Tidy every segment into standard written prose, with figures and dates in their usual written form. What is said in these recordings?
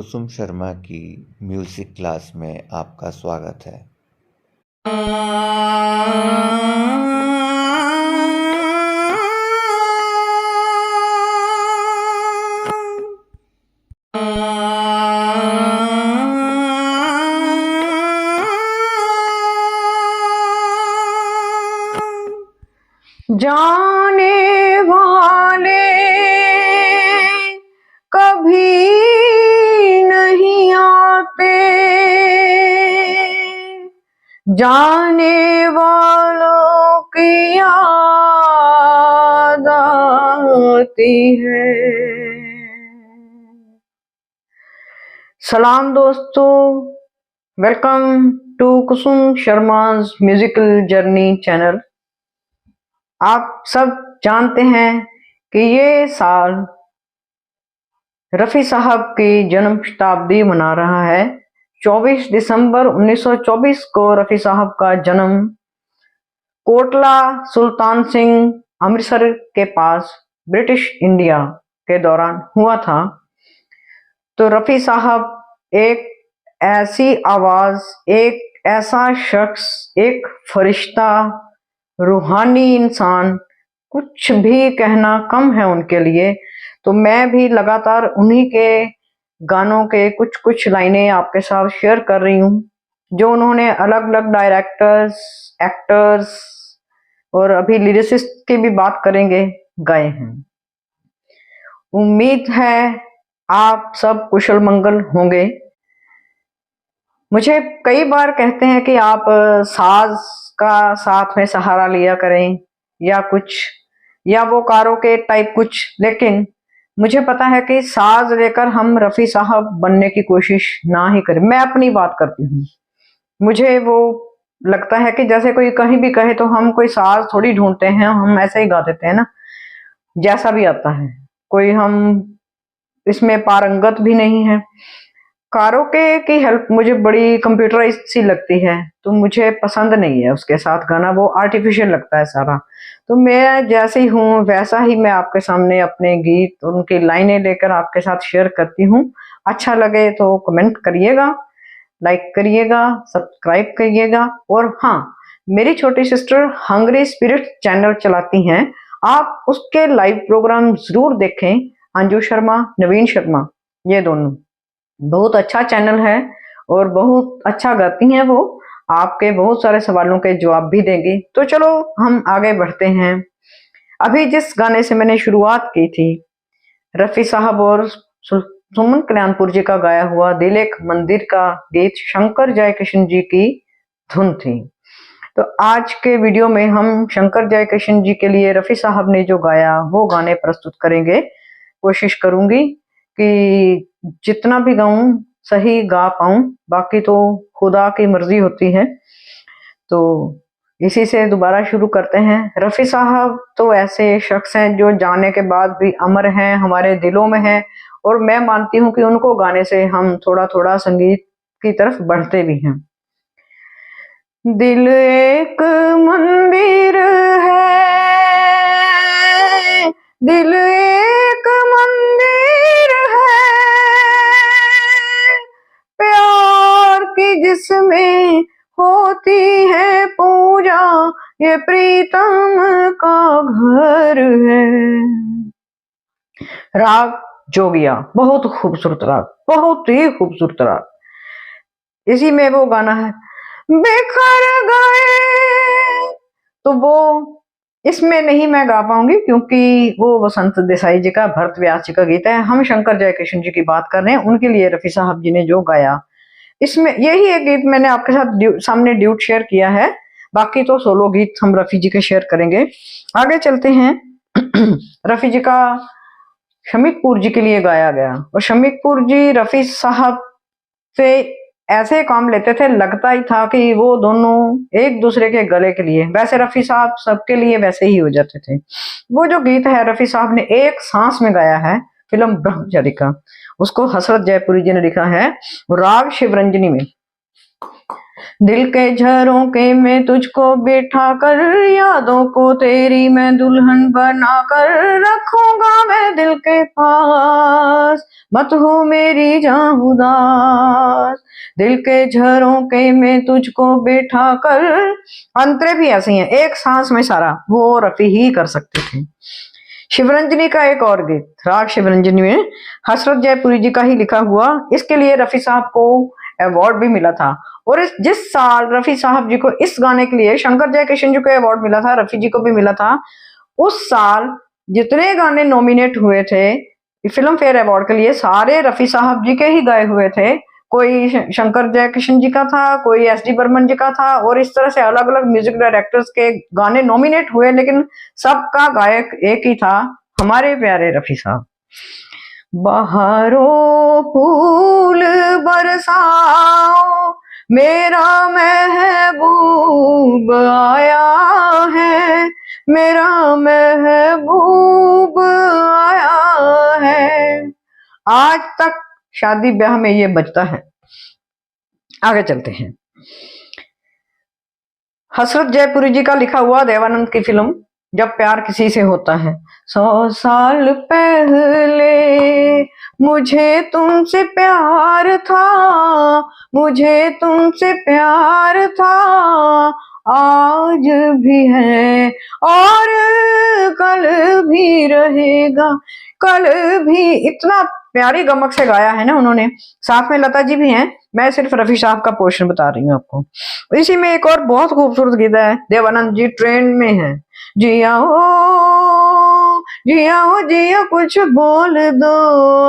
कुसुम शर्मा की music class में आपका स्वागत है। जाने वाले कभी नहीं आते, जाने वालों की याद आती है। सलाम दोस्तों, welcome to Kusum Sharma's musical journey channel. आप सब जानते हैं कि ये साल रफ़ी साहब की जन्म शताब्दी मना रहा है। 24 दिसंबर 1924 को रफ़ी साहब का जन्म कोटला सुल्तान सिंह अमृतसर के पास ब्रिटिश इंडिया के दौरान हुआ था। तो रफ़ी साहब एक ऐसी आवाज़, एक ऐसा शख्स, एक फरिश्ता, रूहानी इंसान, कुछ भी कहना कम है उनके लिए। तो मैं भी लगातार उन्हीं के गानों के कुछ कुछ लाइनें आपके साथ शेयर कर रही हूँ, जो उन्होंने अलग अलग डायरेक्टर्स, एक्टर्स और अभी लिरिसिस्ट की भी बात करेंगे, गाए हैं। उम्मीद है आप सब कुशल मंगल होंगे। मुझे कई बार कहते हैं कि आप साज का साथ में सहारा लिया करें या कुछ, या वो कारोके टाइप कुछ, लेकिन मुझे पता है कि साज लेकर हम रफ़ी साहब बनने की कोशिश ना ही करें। मैं अपनी बात करती हूँ, मुझे वो लगता है कि जैसे कोई कहीं भी कहे तो हम कोई साज थोड़ी ढूंढते हैं, हम ऐसे ही गा देते हैं ना, जैसा भी आता है। कोई हम इसमें पारंगत भी नहीं है। कारोके की हेल्प मुझे बड़ी कंप्यूटराइज सी लगती है, तो मुझे पसंद नहीं है उसके साथ गाना, वो आर्टिफिशियल लगता है सारा। तो मैं जैसे ही हूँ वैसा ही मैं आपके सामने अपने गीत, उनकी लाइनें लेकर आपके साथ शेयर करती हूँ। अच्छा लगे तो कमेंट करिएगा, लाइक करिएगा, सब्सक्राइब करिएगा। और हाँ, मेरी छोटी सिस्टर हंग्री स्पिरिट चैनल चलाती हैं, आप उसके लाइव प्रोग्राम जरूर देखें। अंजू शर्मा, नवीन शर्मा, ये दोनों बहुत अच्छा चैनल है और बहुत अच्छा गाती हैं वो। आपके बहुत सारे सवालों के जवाब भी देंगी। तो चलो हम आगे बढ़ते हैं। अभी जिस गाने से मैंने शुरुआत की थी, रफ़ी साहब और सुमन कल्याणपुर जी का गाया हुआ दिल एक मंदिर का गीत शंकर जयकिशन जी की धुन थी। तो आज के वीडियो में हम शंकर जयकिशन जी के लिए रफ़ी साहब ने जो गाया वो गाने प्रस्तुत करेंगे। कोशिश करूंगी कि जितना भी गाऊं सही गा पाऊं, बाकी तो खुदा की मर्जी होती है। तो इसी से दोबारा शुरू करते हैं। रफ़ी साहब तो ऐसे शख्स हैं जो जाने के बाद भी अमर हैं, हमारे दिलों में हैं, और मैं मानती हूँ कि उनको गाने से हम थोड़ा थोड़ा संगीत की तरफ बढ़ते भी हैं। दिल एक मंदिर है, दिल एक मंदिर है, प्यार की जिसमें होती है पूजा, ये प्रीतम का घर है। राग जोगिया, बहुत खूबसूरत राग, बहुत ही खूबसूरत राग। इसी में वो गाना है बिखर गए, तो वो इसमें नहीं मैं गा पाऊंगी क्योंकि वो वसंत देसाई जी का, भरत व्यास जी का गीत है। हम शंकर जयकिशन जी की बात कर रहे हैं, उनके लिए रफ़ी साहब जी ने जो गाया। इसमें यही एक गीत मैंने आपके साथ सामने ड्यूट शेयर किया है, बाकी तो सोलो गीत हम रफ़ी जी के शेयर करेंगे। आगे चलते हैं। रफ़ी जी का शमीकपुर जी के लिए गाया गया, और शमीकपुर जी रफ़ी साहब से ऐसे काम लेते थे, लगता ही था कि वो दोनों एक दूसरे के गले के लिए। वैसे रफ़ी साहब सबके लिए वैसे ही हो जाते थे। वो जो गीत है रफ़ी साहब ने एक सांस में गाया है, फिल्म ब्रह्मचारी का, उसको हसरत जयपुरी जी ने लिखा है, राग शिवरंजनी में। दिल के झरोखे में तुझको बिठा कर, यादों को तेरी मैं दुल्हन बना कर रखूंगा मैं दिल के पास, मत हो मेरी जान उदास। दिल के झरोखे में तुझको बिठा कर, अंतरे भी ऐसे हैं, एक सांस में सारा, वो रफी ही कर सकते थे। शिवरंजनी का एक और गीत, राग शिवरंजनी में हसरत जयपुरी जी का ही लिखा हुआ, इसके लिए रफी साहब को अवार्ड भी मिला था। और जिस साल रफी साहब जी को इस गाने के लिए शंकर जयकिशन जी को अवार्ड मिला था, रफी जी को भी मिला था। उस साल जितने गाने नॉमिनेट हुए थे फिल्म फेयर अवार्ड के लिए, सारे रफी साहब जी के ही गाए हुए थे। कोई शंकर जयकिशन जी का था, कोई एस.डी. बर्मन जी का था, और इस तरह से अलग अलग म्यूजिक डायरेक्टर्स के गाने नॉमिनेट हुए, लेकिन सबका गायक एक ही था, हमारे प्यारे रफी साहब। बहारों फूल बरसाओ, मेरा महबूब आया है, मेरा महबूब आया है। आज तक शादी ब्याह में ये बजता है। आगे चलते हैं। हसरत जयपुरी जी का लिखा हुआ देवानंद की फिल्म जब प्यार किसी से होता है। 100 साल पहले मुझे तुमसे प्यार था, मुझे तुमसे प्यार था, आज भी है और कल भी रहेगा, कल भी। इतना प्यारी गमक से गाया है ना उन्होंने, साथ में लता जी भी हैं, मैं सिर्फ रफी साहब का पोर्शन बता रही हूँ आपको। इसी में एक और बहुत खूबसूरत गीत है, देवानंद जी ट्रेन में है। जिया हो जिया हो जिया कुछ बोल दो,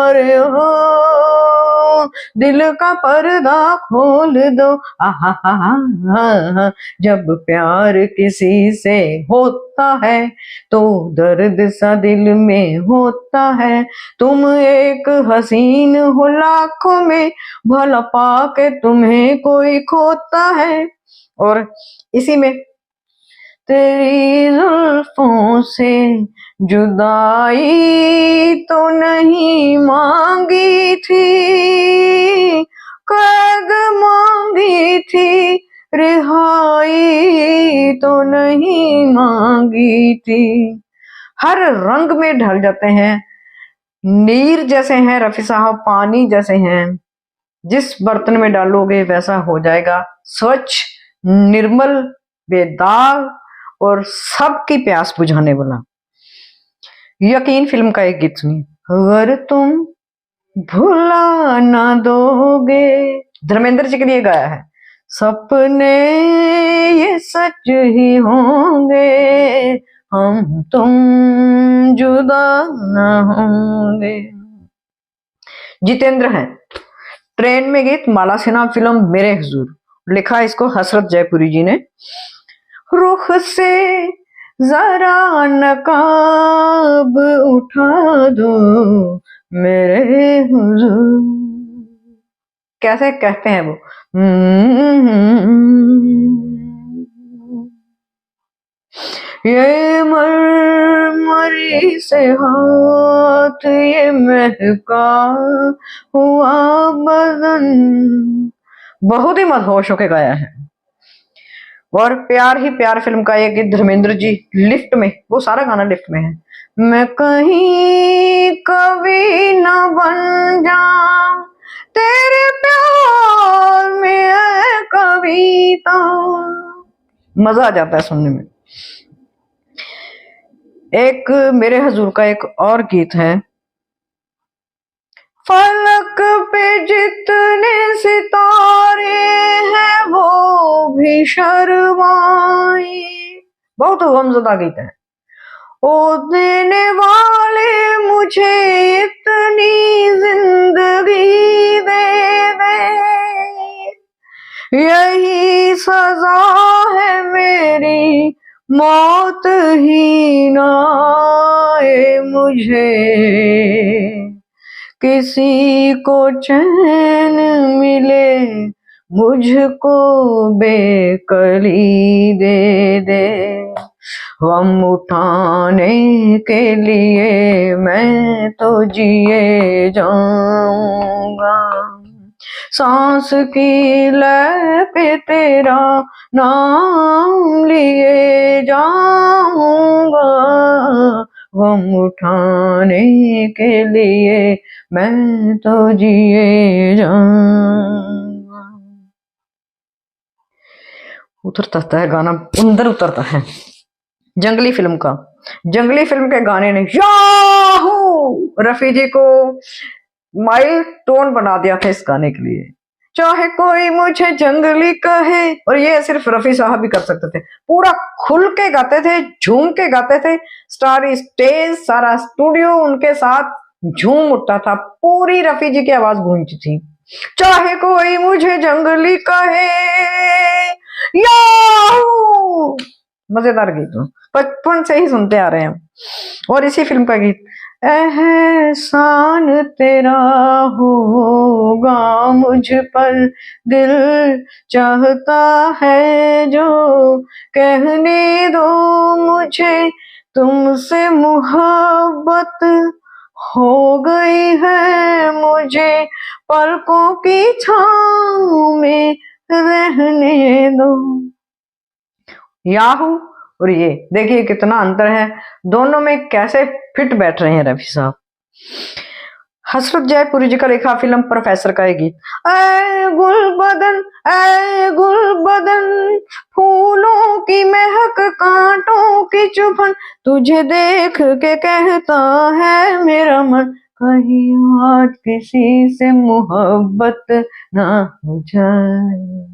अरे हो दिल का पर्दा खोल दो, आहा। जब प्यार किसी से होता है तो दर्द सा दिल में होता है, तुम एक हसीन हो लाखों में, भला पाके तुम्हें कोई खोता है। और इसी में तेरी जुल्फों से जुदाई तो नहीं मांगी थी, कैद मांगी थी, रिहाई तो नहीं मांगी थी। हर रंग में ढल जाते हैं, नीर जैसे हैं रफी साहब, पानी जैसे हैं, जिस बर्तन में डालोगे वैसा हो जाएगा, स्वच्छ, निर्मल, बेदाग और सबकी प्यास बुझाने वाला। यकीन फिल्म का एक गीत सुनिए, अगर तुम भुला ना दोगे, धर्मेंद्र जी के लिए गाया है। सपने ये सच ही होंगे, हम तुम जुदा ना होंगे। जितेंद्र हैं। ट्रेन में गीत माला सिन्हा फिल्म मेरे हुजूर, लिखा इसको हसरत जयपुरी जी ने। रुख से जरा नकाब उठा दो मेरे हुजूर, कैसे कहते हैं वो, ये मरमरी से हाथ, ये महका हुआ बदन, बहुत ही मदहोश होके गाया है। और प्यार ही प्यार फिल्म का एक गीत धर्मेंद्र जी लिफ्ट में, वो सारा गाना लिफ्ट में है। मैं कहीं कभी न बन जाऊं तेरे प्यार में कविता, मजा आ जाता है सुनने में। एक मेरे हुजूर का एक और गीत है, फलक पे जितने सितारे हैं वो भी शर्माए, बहुत गमज़दा गीत है। ओ देने वाले मुझे इतनी जिंदगी दे दे, यही सजा है मेरी, मौत ही ना आए मुझे, किसी को चैन मिले मुझको बेकली दे दे, हम उठाने के लिए मैं तो जिए जाऊंगा, सांस की लय पे तेरा नाम लिए जाऊंगा, गम उठाने के लिए मैं तो जिए जाऊंगा। उतरता है गाना, अंदर उतरता है। जंगली फिल्म का, जंगली फिल्म के गाने ने याहू रफी जी को माइल टोन बना दिया था इस गाने के लिए। चाहे कोई मुझे जंगली कहे, और ये सिर्फ रफी साहब ही कर सकते थे, पूरा खुल के गाते थे, झूम के गाते थे। सारी स्टेज, सारा स्टूडियो उनके साथ झूम उठता था, पूरी रफी जी की आवाज गूंजती थी। चाहे कोई मुझे जंगली कहे, याहू। मजेदार गीत बचपन से ही सुनते आ रहे हैं। और इसी फिल्म का गीत, एहसान तेरा होगा मुझ पर, दिल चाहता है जो कहने दो मुझे, तुमसे मोहब्बत हो गई है मुझे, पलकों की छाँव में रहने दो। याहू और ये देखिए कितना अंतर है, दोनों में कैसे फिट बैठ रहे हैं रफी साहब। हसरत जयपुरी जी का लिखा फिल्म प्रोफेसर का ये गीत, ऐ गुल बदन, फूलों की महक कांटों की चुभन, तुझे देख के कहता है मेरा मन, कहीं आज किसी से मोहब्बत ना हो जाए।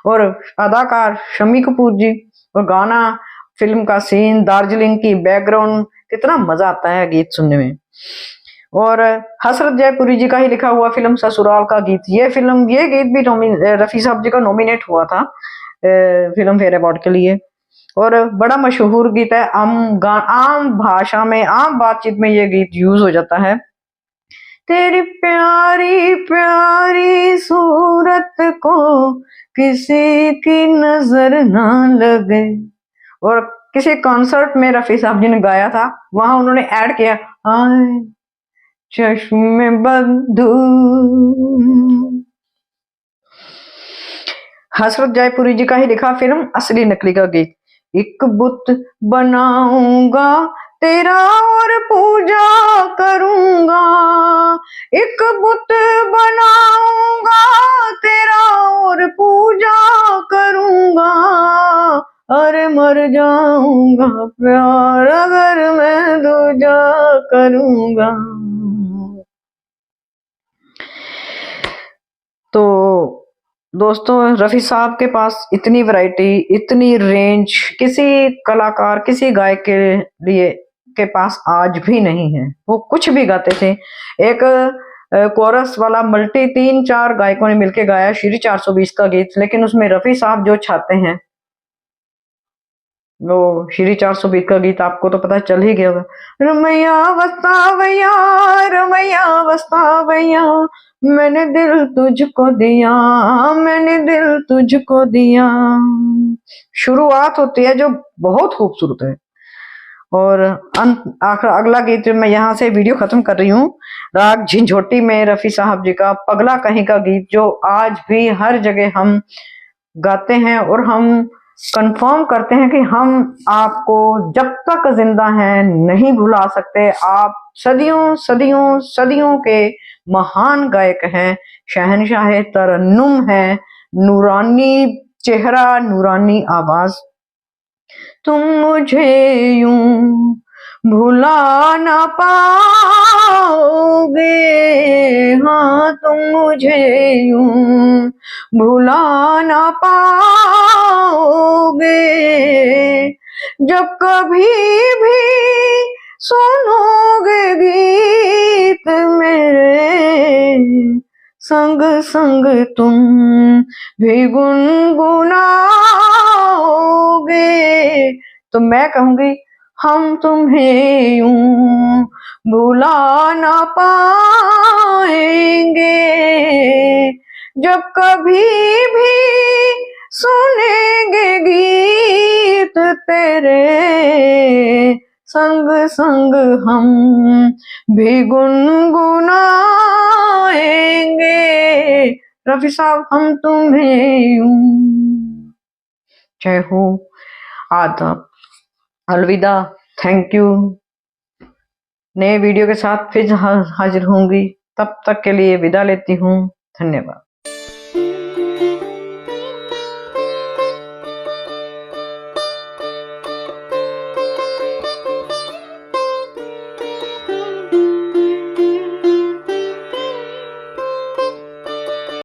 और अदाकार शम्मी कपूर जी, और गाना, फिल्म का सीन, दार्जिलिंग की बैकग्राउंड, कितना मजा आता है गीत सुनने में। और हसरत जयपुरी जी का ही लिखा हुआ फिल्म ससुराल का गीत, ये गीत भी रफी साहब जी का नॉमिनेट हुआ था फिल्म फेयर अवार्ड के लिए, और बड़ा मशहूर गीत है। आम भाषा में, आम बातचीत में ये गीत यूज हो जाता है। तेरी प्यारी प्यारी सूरत को किसी की नजर ना लगे। और किसी कॉन्सर्ट में रफी साहब जी ने गाया था, वहां उन्होंने ऐड किया, हाय चश्मे बंधू। हसरत जयपुरी जी का ही लिखा फिल्म असली नकली का गीत, एक बुत बनाऊंगा तेरा और पूजा करूंगा, एक बुत बनाऊंगा तेरा और पूजा करूंगा, अरे मर जाऊंगा प्यार अगर मैं दूजा करूंगा। तो दोस्तों, रफी साहब के पास इतनी वैरायटी, इतनी रेंज किसी कलाकार, किसी गायक के लिए के पास आज भी नहीं है। वो कुछ भी गाते थे। एक कोरस वाला मल्टी 3-4 गायकों ने मिलकर गाया श्री 420 का गीत, लेकिन उसमें रफी साहब जो छाते हैं, वो श्री 420 का गीत आपको तो पता चल ही गया होगा, रमैया वस्तावैया, रमैया वस्तावैया, मैंने दिल तुझको दिया, मैंने दिल तुझको दिया। शुरुआत होती है जो बहुत खूबसूरत है। और अगला गीत मैं यहाँ से वीडियो खत्म कर रही हूँ, राग झिंझोटी में रफी साहब जी का पगला कहीं का गीत, जो आज भी हर जगह हम गाते हैं, और हम कंफर्म करते हैं कि हम आपको जब तक जिंदा हैं नहीं भुला सकते। आप सदियों सदियों सदियों के महान गायक हैं, शहनशाह तरन्नुम है, नूरानी चेहरा, नूरानी आवाज। तुम मुझे यूं भुला ना पाओगे, हाँ तुम मुझे यूं भुला ना पाओगे, जब कभी भी सुनोगे गीत मेरे, संग संग तुम भी गुनगुनाओगे। तो मैं कहूंगी, हम तुम्हें यूं भुला ना पाएंगे, जब कभी भी सुनेंगे गीत तेरे, संग संग हम भी गुनगुनाएंगे। रफी साहब हम तुम्हें यूं। जय हो, आदाब, अलविदा, थैंक यू। नए वीडियो के साथ फिर हाजिर होंगी, तब तक के लिए विदा लेती हूँ। धन्यवाद।